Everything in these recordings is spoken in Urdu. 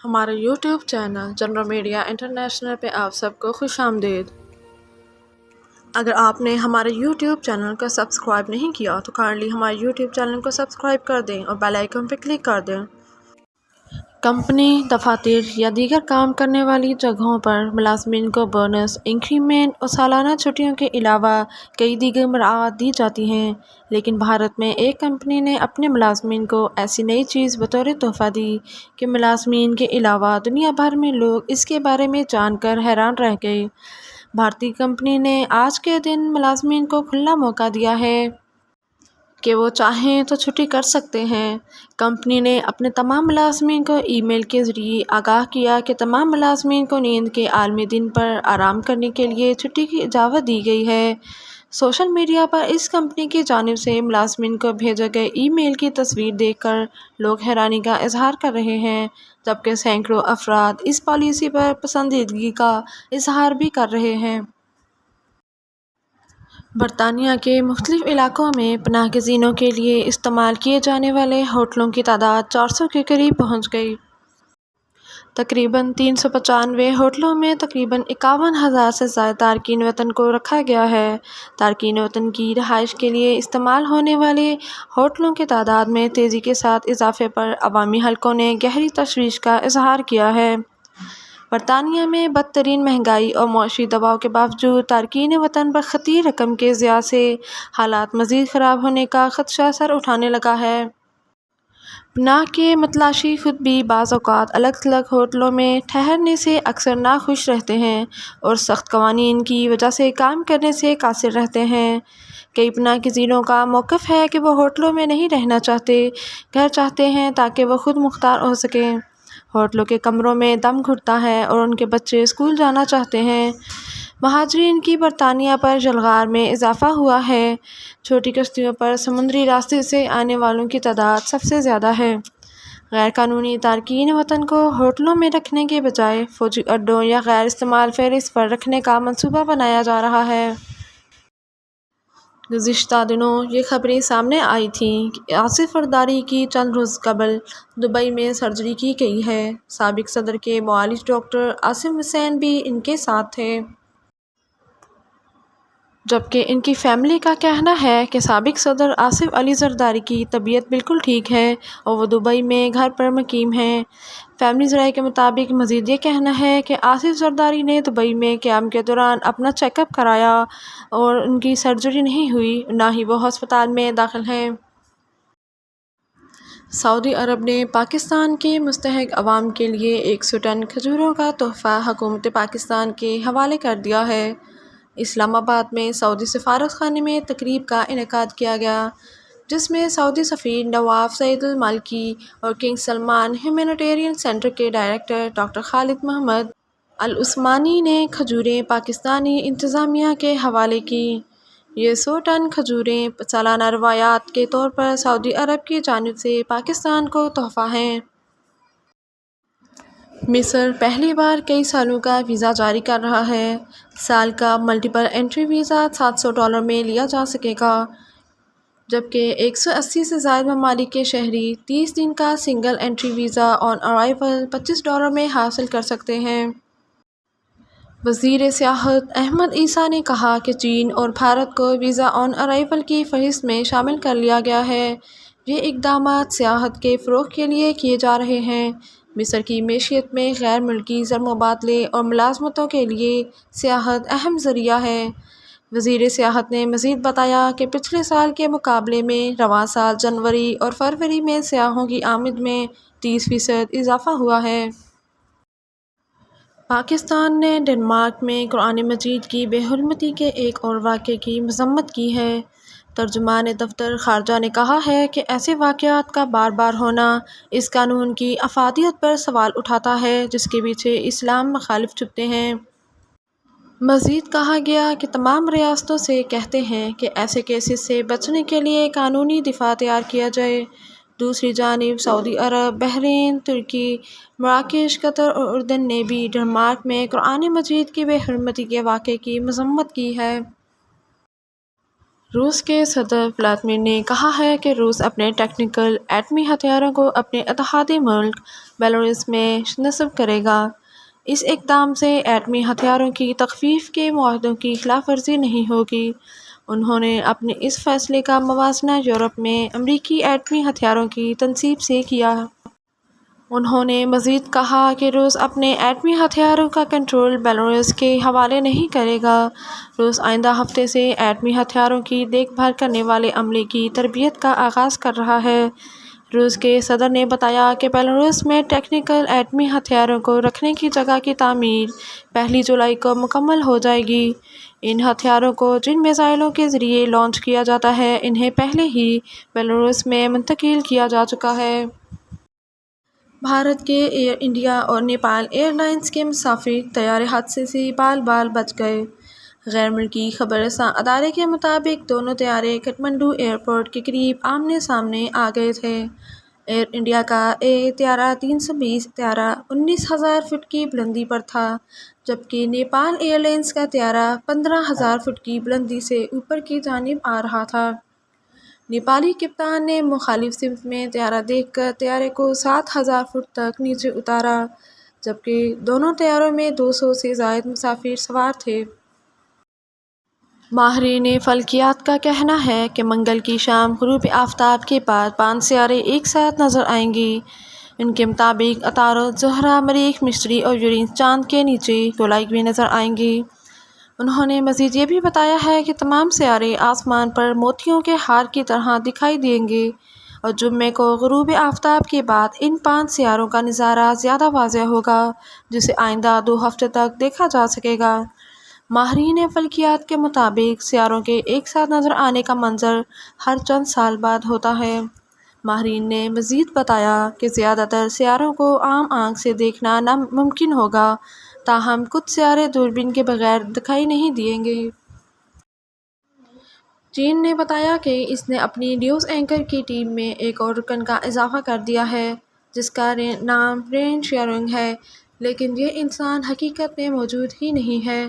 ہمارے YouTube channel general media international پہ آپ سب کو خوش آمدید۔ اگر آپ نے ہمارے یوٹیوب چینل کو سبسکرائب نہیں کیا تو کائنڈلی ہمارے یوٹیوب چینل کو سبسکرائب کر دیں اور بیل آئیکن پہ کلک کر دیں۔ کمپنی، دفاتر یا دیگر کام کرنے والی جگہوں پر ملازمین کو بونس، انکریمنٹ اور سالانہ چھٹیوں کے علاوہ کئی دیگر مراعات دی جاتی ہیں، لیکن بھارت میں ایک کمپنی نے اپنے ملازمین کو ایسی نئی چیز بطور تحفہ دی کہ ملازمین کے علاوہ دنیا بھر میں لوگ اس کے بارے میں جان کر حیران رہ گئے۔ بھارتی کمپنی نے آج کے دن ملازمین کو کھلا موقع دیا ہے کہ وہ چاہیں تو چھٹی کر سکتے ہیں۔ کمپنی نے اپنے تمام ملازمین کو ای میل کے ذریعے آگاہ کیا کہ تمام ملازمین کو نیند کے عالمی دن پر آرام کرنے کے لیے چھٹی کی اجازت دی گئی ہے۔ سوشل میڈیا پر اس کمپنی کی جانب سے ملازمین کو بھیجے گئے ای میل کی تصویر دیکھ کر لوگ حیرانی کا اظہار کر رہے ہیں، جبکہ سینکڑوں افراد اس پالیسی پر پسندیدگی کا اظہار بھی کر رہے ہیں۔ برطانیہ کے مختلف علاقوں میں پناہ گزینوں کے لیے استعمال کیے جانے والے ہوٹلوں کی تعداد 400 کے قریب پہنچ گئی۔ تقریباً 395 ہوٹلوں میں تقریباً 51,000 سے زائد تارکین وطن کو رکھا گیا ہے۔ تارکین وطن کی رہائش کے لیے استعمال ہونے والے ہوٹلوں کی تعداد میں تیزی کے ساتھ اضافے پر عوامی حلقوں نے گہری تشویش کا اظہار کیا ہے۔ برطانیہ میں بدترین مہنگائی اور معاشی دباؤ کے باوجود تارکین وطن پر خطیر رقم کے ضیاع سے حالات مزید خراب ہونے کا خدشہ سر اٹھانے لگا ہے۔ پناہ کے متلاشی خود بھی بعض اوقات الگ تھلگ ہوٹلوں میں ٹھہرنے سے اکثر ناخوش رہتے ہیں اور سخت قوانین کی وجہ سے کام کرنے سے قاصر رہتے ہیں۔ کئی پناہ گزینوں کا موقف ہے کہ وہ ہوٹلوں میں نہیں رہنا چاہتے، گھر چاہتے ہیں تاکہ وہ خود مختار ہو سکیں۔ ہوٹلوں کے کمروں میں دم گھٹتا ہے اور ان کے بچے اسکول جانا چاہتے ہیں۔ مہاجرین کی برطانیہ پر یلغار میں اضافہ ہوا ہے۔ چھوٹی کشتیوں پر سمندری راستے سے آنے والوں کی تعداد سب سے زیادہ ہے۔ غیر قانونی تارکین وطن کو ہوٹلوں میں رکھنے کے بجائے فوجی اڈوں یا غیر استعمال فہرست پر رکھنے کا منصوبہ بنایا جا رہا ہے۔ گزشتہ دنوں یہ خبریں سامنے آئی تھیں کہ آصف زرداری کی چند روز قبل دبئی میں سرجری کی گئی ہے۔ سابق صدر کے معالج ڈاکٹر عاصم حسین بھی ان کے ساتھ تھے، جبکہ ان کی فیملی کا کہنا ہے کہ سابق صدر آصف علی زرداری کی طبیعت بالکل ٹھیک ہے اور وہ دبئی میں گھر پر مقیم ہیں۔ فیملی ذرائع کے مطابق مزید یہ کہنا ہے کہ آصف زرداری نے دبئی میں قیام کے دوران اپنا چیک اپ کرایا اور ان کی سرجری نہیں ہوئی، نہ ہی وہ ہسپتال میں داخل ہیں۔ سعودی عرب نے پاکستان کے مستحق عوام کے لیے 100 ٹن کھجوروں کا تحفہ حکومت پاکستان کے حوالے کر دیا ہے۔ اسلام آباد میں سعودی سفارت خانے میں تقریب کا انعقاد کیا گیا، جس میں سعودی سفیر نواف سعید المالکی اور کنگ سلمان ہیومینیٹیرین سینٹر کے ڈائریکٹر ڈاکٹر خالد محمد العثمانی نے کھجوریں پاکستانی انتظامیہ کے حوالے کیں۔ یہ 100 ٹن کھجوریں سالانہ روایات کے طور پر سعودی عرب کی جانب سے پاکستان کو تحفہ ہیں۔ مصر پہلی بار کئی سالوں کا ویزا جاری کر رہا ہے۔ سال کا ملٹیپل انٹری ویزا $700 میں لیا جا سکے گا، جبکہ 180 سے زائد ممالک کے شہری 30 دن کا سنگل انٹری ویزا آن ارائیول $25 میں حاصل کر سکتے ہیں۔ وزیر سیاحت احمد عیسیٰ نے کہا کہ چین اور بھارت کو ویزا آن ارائیول کی فہرست میں شامل کر لیا گیا ہے۔ یہ اقدامات سیاحت کے فروغ کے لیے کیے جا رہے ہیں۔ مصر کی معیشت میں غیر ملکی زر مبادلے اور ملازمتوں کے لیے سیاحت اہم ذریعہ ہے۔ وزیر سیاحت نے مزید بتایا کہ پچھلے سال کے مقابلے میں رواں سال جنوری اور فروری میں سیاحوں کی آمد میں 30% اضافہ ہوا ہے۔ پاکستان نے ڈنمارک میں قرآن مجید کی بے حرمتی کے ایک اور واقعے کی مذمت کی ہے۔ ترجمان دفتر خارجہ نے کہا ہے کہ ایسے واقعات کا بار بار ہونا اس قانون کی افادیت پر سوال اٹھاتا ہے جس کے پیچھے اسلام مخالف چھپتے ہیں۔ مزید کہا گیا کہ تمام ریاستوں سے کہتے ہیں کہ ایسے کیسز سے بچنے کے لیے قانونی دفاع تیار کیا جائے۔ دوسری جانب سعودی عرب، بحرین، ترکی، مراکش، قطر اور اردن نے بھی ڈنمارک میں قرآن مجید کی بے حرمتی کے واقعے کی مذمت کی ہے۔ روس کے صدر ولادیمیر نے کہا ہے کہ روس اپنے ٹیکنیکل ایٹمی ہتھیاروں کو اپنے اتحادی ملک بیلاروس میں نصب کرے گا۔ اس اقدام سے ایٹمی ہتھیاروں کی تخفیف کے معاہدوں کی خلاف ورزی نہیں ہوگی۔ انہوں نے اپنے اس فیصلے کا موازنہ یورپ میں امریکی ایٹمی ہتھیاروں کی تنصیب سے کیا۔ انہوں نے مزید کہا کہ روس اپنے ایٹمی ہتھیاروں کا کنٹرول بیلاروس کے حوالے نہیں کرے گا۔ روس آئندہ ہفتے سے ایٹمی ہتھیاروں کی دیکھ بھال کرنے والے عملے کی تربیت کا آغاز کر رہا ہے۔ روس کے صدر نے بتایا کہ بیلاروس میں ٹیکنیکل ایٹمی ہتھیاروں کو رکھنے کی جگہ کی تعمیر 1 جولائی کو مکمل ہو جائے گی۔ ان ہتھیاروں کو جن میزائلوں کے ذریعے لانچ کیا جاتا ہے انہیں پہلے ہی بیلاروس میں منتقل کیا جا چکا ہے۔ بھارت کے ایئر انڈیا اور نیپال ایئر لائنز کے مسافر طیارے حادثے سے بال بال بچ گئے۔ غیر ملکی خبر رساں ادارے کے مطابق دونوں طیارے کٹھمنڈو ایئرپورٹ کے قریب آمنے سامنے آ گئے تھے۔ ایئر انڈیا کا طیارہ 320 طیارہ 19,000 فٹ کی بلندی پر تھا، جبکہ نیپال ایئر لائنز کا طیارہ 15,000 فٹ کی بلندی سے اوپر کی جانب آ رہا تھا۔ نیپالی کپتان نے مخالف سمت میں طیارہ دیکھ کر طیارے کو 7,000 فٹ تک نیچے اتارا، جبکہ دونوں طیاروں میں 200 سے زائد مسافر سوار تھے۔ ماہرین فلکیات کا کہنا ہے کہ منگل کی شام غروب آفتاب کے بعد 5 سیارے ایک ساتھ نظر آئیں گے۔ ان کے مطابق عطارد، زہرہ، مریخ، مشتری اور یورینس چاند کے نیچے گولائی میں نظر آئیں گے۔ انہوں نے مزید یہ بھی بتایا ہے کہ تمام سیارے آسمان پر موتیوں کے ہار کی طرح دکھائی دیں گے اور جمعے کو غروب آفتاب کے بعد ان 5 سیاروں کا نظارہ زیادہ واضح ہوگا، جسے آئندہ 2 ہفتے تک دیکھا جا سکے گا۔ ماہرین فلکیات کے مطابق سیاروں کے ایک ساتھ نظر آنے کا منظر ہر چند سال بعد ہوتا ہے۔ ماہرین نے مزید بتایا کہ زیادہ تر سیاروں کو عام آنکھ سے دیکھنا ناممکن ہوگا، تاہم کچھ سیارے دوربین کے بغیر دکھائی نہیں دیں گے۔ چین نے بتایا کہ اس نے اپنی نیوز اینکر کی ٹیم میں ایک اور رکن کا اضافہ کر دیا ہے، جس کا نام رین شیارونگ ہے، لیکن یہ انسان حقیقت میں موجود ہی نہیں ہے۔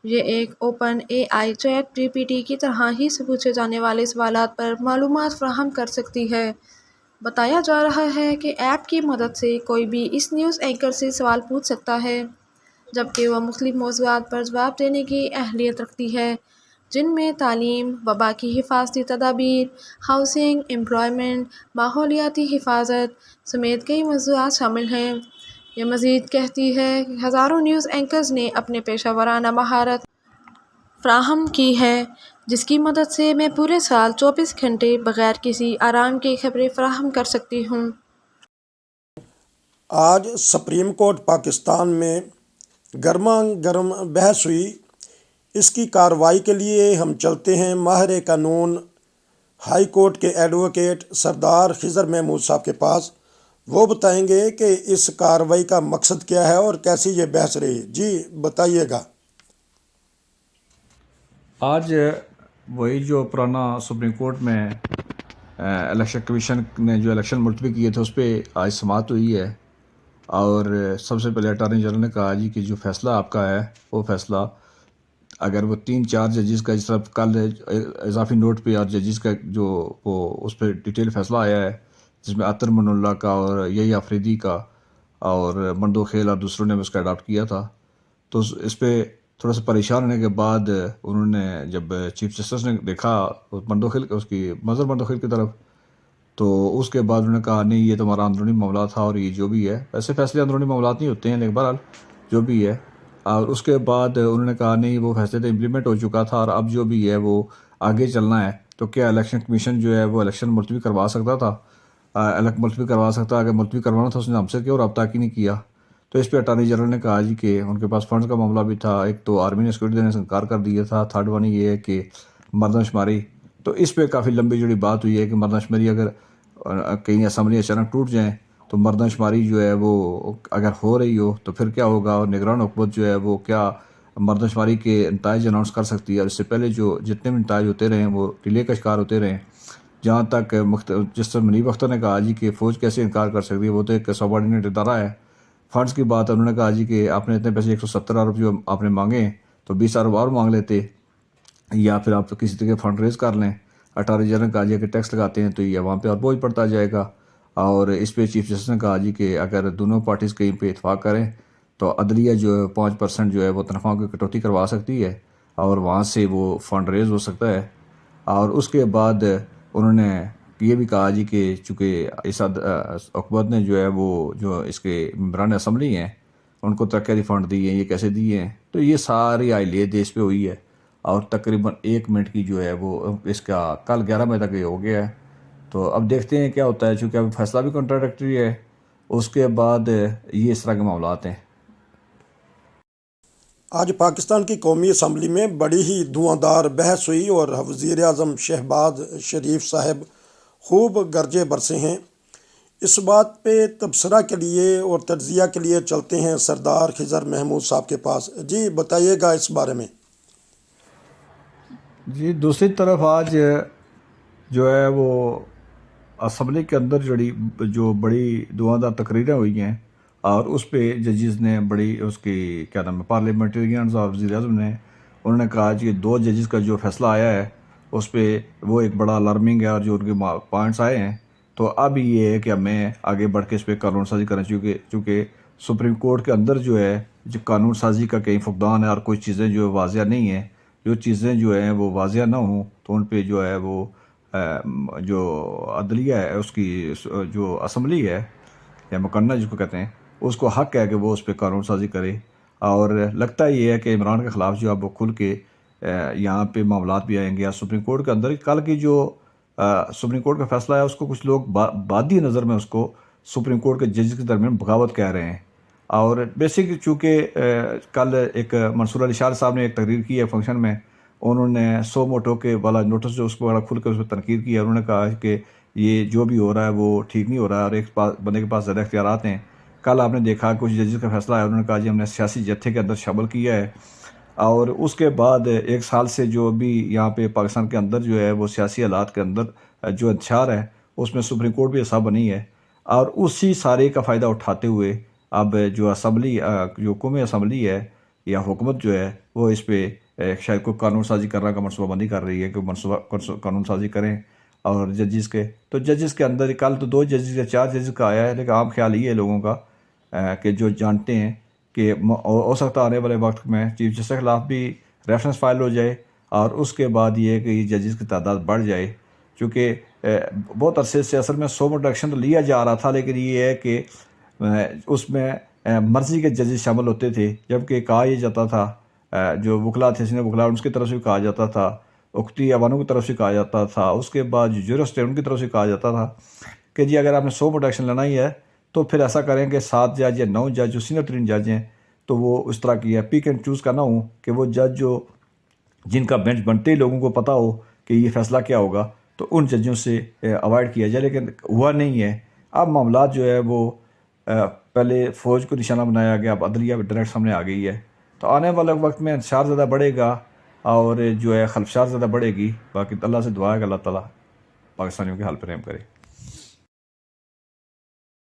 یہ ایک open A I chat G P T کی طرح ہی سے پوچھے جانے والے سوالات پر معلومات فراہم کر سکتی ہے۔ بتایا جا رہا ہے کہ ایپ کی مدد سے کوئی بھی اس نیوز اینکر سے سوال پوچھ سکتا ہے، جبکہ وہ مختلف موضوعات پر جواب دینے کی اہلیت رکھتی ہے، جن میں تعلیم، وبا کی حفاظتی تدابیر، ہاؤسنگ، امپلائمنٹ، ماحولیاتی حفاظت سمیت کئی موضوعات شامل ہیں۔ یہ مزید کہتی ہے کہ ہزاروں نیوز اینکرز نے اپنے پیشہ ورانہ مہارت فراہم کی ہے، جس کی مدد سے میں پورے سال 24 گھنٹے بغیر کسی آرام کے خبریں فراہم کر سکتی ہوں۔ آج سپریم کورٹ پاکستان میں گرما گرم بحث ہوئی۔ اس کی کارروائی کے لیے ہم چلتے ہیں ماہر قانون ہائی کورٹ کے ایڈوکیٹ سردار خضر محمود صاحب کے پاس۔ وہ بتائیں گے کہ اس کارروائی کا مقصد کیا ہے اور کیسی یہ بحث رہی۔ جی بتائیے گا۔ آج وہی جو پرانا سپریم کورٹ میں الیکشن کمیشن نے جو الیکشن ملتوی کیے تھے اس پہ آج سماعت ہوئی ہے، اور سب سے پہلے اٹارنی جنرل نے کہا جی کہ جو فیصلہ آپ کا ہے وہ فیصلہ اگر وہ 3-4 ججز کا، جس طرح کل اضافی نوٹ پہ اور ججز کا جو وہ اس پہ ڈیٹیل فیصلہ آیا ہے، جس میں عطر من اللہ کا اور یحییٰ آفریدی کا اور مندوخیل اور دوسروں نے اس کا اڈاپٹ کیا تھا، تو اس پہ تھوڑا سا پریشان ہونے کے بعد انہوں نے جب چیف جسٹس نے دیکھا مندوخیل اس کی مظہر مندوخیل کی طرف، تو اس کے بعد انہوں نے کہا نہیں یہ تو ہمارا اندرونی معاملہ تھا اور یہ جو بھی ہے، ویسے فیصلے اندرونی معاملات نہیں ہوتے ہیں لیکن بہرحال جو بھی ہے، اور اس کے بعد انہوں نے کہا نہیں وہ فیصلے تو امپلیمنٹ ہو چکا تھا اور اب جو بھی ہے وہ آگے چلنا ہے، تو کیا الیکشن کمیشن جو ہے وہ الیکشن ملتوی کروا سکتا تھا، ملتوی کروا سکتا، اگر ملتوی کروانا تھا اس نے ہم سے کیوں رابطہ کی نہیں کیا۔ تو اس پہ اٹارنی جنرل نے کہا جی کہ ان کے پاس فنڈز کا معاملہ بھی تھا، ایک تو آرمی نے سیکورٹی دینے سے انکار کر دیا تھا، تھرڈ ون یہ ہے کہ مردم شماری، تو اس پہ کافی لمبی جڑی بات ہوئی ہے کہ مردم شماری اگر کہیں اسمبلی اچانک ٹوٹ جائیں تو مردم شماری جو ہے وہ اگر ہو رہی ہو تو پھر کیا ہوگا، اور نگران حکومت جو ہے وہ کیا مردم شماری کے نتائج اناؤنس کر سکتی ہے، اور اس سے پہلے جو جتنے بھی نتائج ہوتے رہے ہیں وہ ڈیلے کا شکار ہوتے رہے ہیں۔ جہاں تک جس طرح منیب اختر نے کہا جی کہ فوج کیسے انکار کر سکتی ہے، وہ تو ایک سبارڈینیٹ ادارہ ہے۔ فنڈز کی بات انہوں نے کہا جی کہ آپ نے اتنے پیسے 170 ارب جو آپ نے مانگے ہیں تو 20 ارب اور مانگ لیتے، یا پھر آپ کسی طرح فنڈ ریز کر لیں. اٹارنی جنرل کا جی کہ ٹیکس لگاتے ہیں تو یہ عوام پہ اور بوجھ پڑتا جائے گا. اور اس پہ چیف جسٹس نے کہا جی کہ اگر دونوں پارٹیز کہیں پہ اتفاق کریں تو عدلیہ جو ہے 5% جو ہے وہ تنخواہوں کی کٹوتی کروا سکتی ہے اور وہاں سے وہ فنڈ ریز ہو سکتا ہے. اور اس کے بعد انہوں نے یہ بھی کہا جی کہ چونکہ اس حکومت نے جو ہے وہ جو اس کے ممبران اسمبلی ہیں ان کو ترقیاتی فنڈ دیے ہیں، یہ کیسے دیے ہیں. تو یہ ساری آئلیہ دیش پہ ہوئی ہے اور تقریباً 1 منٹ کی جو ہے وہ اس کا کل 11 بجے تک یہ ہو گیا ہے. تو اب دیکھتے ہیں کیا ہوتا ہے، چونکہ اب فیصلہ بھی کنٹراڈکٹری ہے. اس کے بعد یہ اس طرح کے معاملات ہیں. آج پاکستان کی قومی اسمبلی میں بڑی ہی دھواں بحث ہوئی اور وزیر اعظم شہباز شریف صاحب خوب گرجے برسے ہیں. اس بات پہ تبصرہ کے لیے اور تجزیہ کے لیے چلتے ہیں سردار خضر محمود صاحب کے پاس. جی بتائیے گا اس بارے میں. جی دوسری طرف آج جو ہے وہ اسمبلی کے اندر جو بڑی دھواں تقریریں ہوئی ہیں اور اس پہ ججز نے بڑی اس کی کیا نام ہے پارلیمنٹرینز اور وزیر اعظم نے انہوں نے کہا کہ 2 ججز کا جو فیصلہ آیا ہے اس پہ وہ ایک بڑا الارمنگ ہے اور جو ان کے پوائنٹس آئے ہیں تو اب یہ ہے کہ ہمیں آگے بڑھ کے اس پہ قانون سازی کرنا چاہیے. چونکہ سپریم کورٹ کے اندر جو ہے جو قانون سازی کا کہیں فقدان ہے اور کوئی چیزیں جو واضح نہیں ہیں، جو چیزیں جو ہیں وہ واضح نہ ہوں تو ان پہ جو ہے وہ جو عدلیہ ہے اس کی جو اسمبلی ہے یا مقننہ جس کو کہتے ہیں اس کو حق ہے کہ وہ اس پہ قانون سازی کرے. اور لگتا یہ ہے کہ عمران کے خلاف جو اب وہ کھل کے یہاں پہ معاملات بھی آئیں گے. اور سپریم کورٹ کے اندر کل کی جو سپریم کورٹ کا فیصلہ ہے اس کو کچھ لوگ بادی نظر میں اس کو سپریم کورٹ کے ججز کے درمیان بغاوت کہہ رہے ہیں. اور بیسک چونکہ کل ایک منصور علی شاہ صاحب نے ایک تقریر کی ہے فنکشن میں، انہوں نے 100 موٹو کے والا نوٹس جو اس کو بڑا کھل کے اس پہ تنقید کی ہے. انہوں نے کہا کہ یہ جو بھی ہو رہا ہے وہ ٹھیک نہیں ہو رہا ہے اور ایک بندے کے پاس زیادہ اختیارات ہیں. کل آپ نے دیکھا کچھ ججز کا فیصلہ ہے، انہوں نے کہا جی ہم نے سیاسی جتھے کے اندر شامل کیا ہے. اور اس کے بعد 1 سال سے جو بھی یہاں پہ پاکستان کے اندر جو ہے وہ سیاسی حالات کے اندر جو انتشار ہے اس میں سپریم کورٹ بھی حصہ بنی ہے. اور اسی سارے کا فائدہ اٹھاتے ہوئے اب جو اسمبلی جو قومی اسمبلی ہے یا حکومت جو ہے وہ اس پہ شاید کوئی قانون سازی کرنے کا منصوبہ بندی کر رہی ہے کہ قانون سازی کریں. اور ججز کے اندر کل تو 2 ججز یا 4 ججز کا آیا ہے، لیکن عام خیال یہ ہے لوگوں کا کہ جو جانتے ہیں کہ ہو سکتا آنے والے وقت میں چیف جسٹس کے خلاف بھی ریفرنس فائل ہو جائے اور اس کے بعد یہ ہے کہ یہ ججز کی تعداد بڑھ جائے. چونکہ بہت عرصے سے اصل میں 100 موٹو ایکشن تو لیا جا رہا تھا، لیکن یہ ہے کہ اس میں مرضی کے ججز شامل ہوتے تھے، جبکہ کہا یہ جاتا تھا جو وکلا تھے سینئر وکلا ان کی طرف سے کہا جاتا تھا، اکتی ایوانوں کی طرف سے کہا جاتا تھا، اس کے بعد جو جورسٹ ہے ان کی طرف سے کہا جاتا تھا کہ جی اگر آپ نے 100 موٹو ایکشن لینا ہی ہے تو پھر ایسا کریں کہ 7 جج یا 9 جج جو سینئر ترین جج ہیں تو وہ اس طرح کی ہے پک اینڈ چوز کا نہ ہوں کہ وہ جج جو جن کا بینچ بنتے ہی لوگوں کو پتہ ہو کہ یہ فیصلہ کیا ہوگا تو ان ججوں سے اوائڈ کیا جائے. لیکن ہوا نہیں ہے. اب معاملات جو ہے وہ پہلے فوج کو نشانہ بنایا گیا، اب عدلیہ ڈائریکٹ سامنے آ گئی ہے. تو آنے والے وقت میں انتشار زیادہ بڑھے گا اور جو ہے خلفشار زیادہ بڑھے گی. باقی اللہ سے دعا ہے کہ اللہ تعالیٰ پاکستانیوں کے حال پر رحم کرے.